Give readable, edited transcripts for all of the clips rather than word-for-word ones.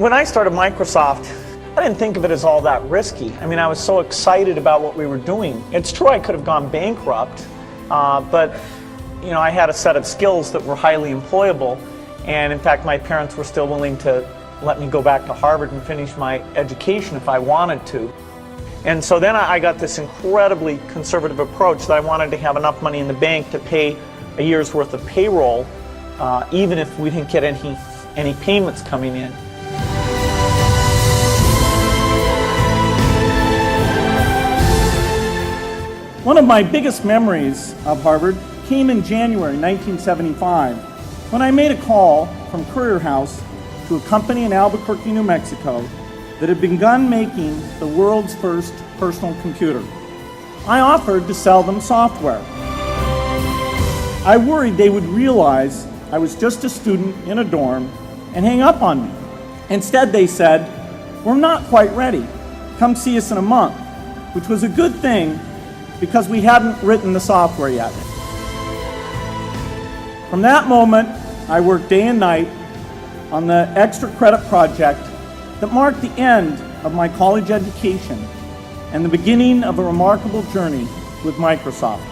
When I started Microsoft, I didn't think of it as all that risky. I mean, I was so excited about what we were doing. It's true I could have gone bankrupt, but I had a set of skills that were highly employable. And in fact, my parents were still willing to let me go back to Harvard and finish my education if I wanted to. And so then I got this incredibly conservative approach that I wanted to have enough money in the bank to pay a year's worth of payroll, even if we didn't get any payments coming in. One of my biggest memories of Harvard came in January 1975 when I made a call from Courier House to a company in Albuquerque, New Mexico that had begun making the world's first personal computer. I offered to sell them software. I worried they would realize I was just a student in a dorm and hang up on me. Instead, they said, "We're not quite ready. Come see us in a month," which was a good thing because we hadn't written the software yet. From that moment, I worked day and night on the extra credit project that marked the end of my college education and the beginning of a remarkable journey with Microsoft.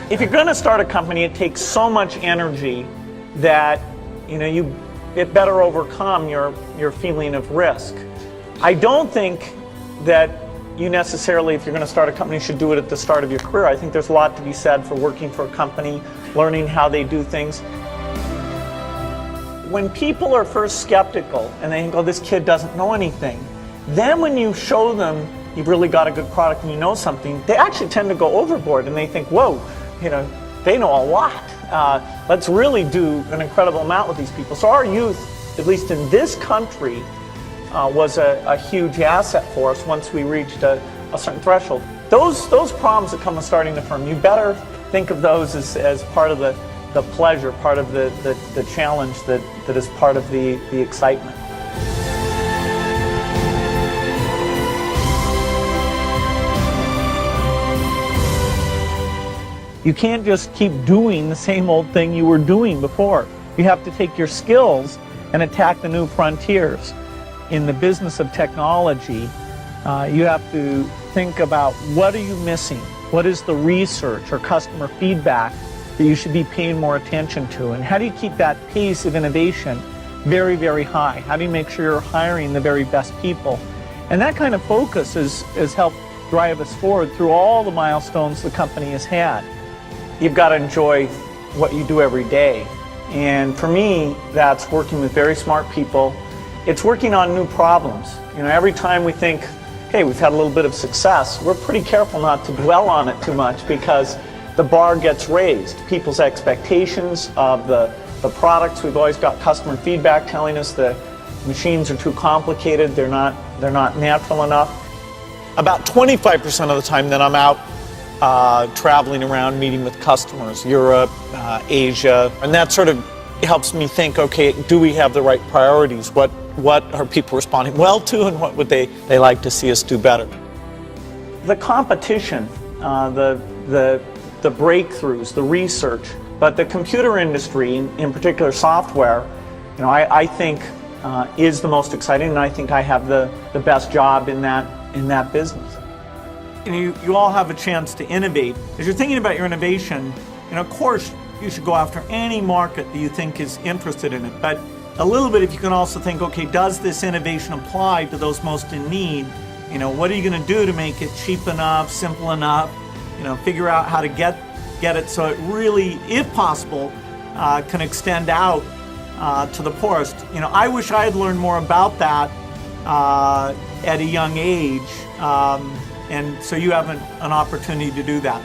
If you're going to start a company, it takes so much energy that it better overcome your feeling of risk. I don't think that you necessarily, if you're going to start a company, should do it at the start of your career. I think there's a lot to be said for working for a company, learning how they do things. When people are first skeptical and they think, "Oh, this kid doesn't know anything," then when you show them you've really got a good product and you know something, they actually tend to go overboard and they think, "Whoa, they know a lot. Let's really do an incredible amount with these people." So our youth, at least in this country, was a huge asset for us once we reached a certain threshold. Those problems that come with starting the firm, you better think of those as part of the pleasure, part of the challenge that is part of the excitement. You can't just keep doing the same old thing you were doing before. You have to take your skills and attack the new frontiers. In the business of technology, you have to think about what are you missing? What is the research or customer feedback that you should be paying more attention to? And how do you keep that pace of innovation very, very high? How do you make sure you're hiring the very best people? And that kind of focus has helped drive us forward through all the milestones the company has had. You've got to enjoy what you do every day. And for me, that's working with very smart people. It's working on new problems. Every time we think, hey, we've had a little bit of success, we're pretty careful not to dwell on it too much because the bar gets raised. People's expectations of the products, we've always got customer feedback telling us the machines are too complicated, they're not natural enough. About 25% of the time that I'm out traveling around meeting with customers, Europe, Asia, and that sort of helps me think, okay, do we have the right priorities? What are people responding well to, and what would they like to see us do better? The competition, the breakthroughs, the research, but the computer industry, in particular software, I think is the most exciting, and I think I have the best job in that business. You all have a chance to innovate. As you're thinking about your innovation, of course, you should go after any market that you think is interested in it. But a little bit, if you can also think, okay, does this innovation apply to those most in need? What are you going to do to make it cheap enough, simple enough? Figure out how to get it so it really, if possible, can extend out to the poorest. I wish I had learned more about that at a young age, and so you have an opportunity to do that.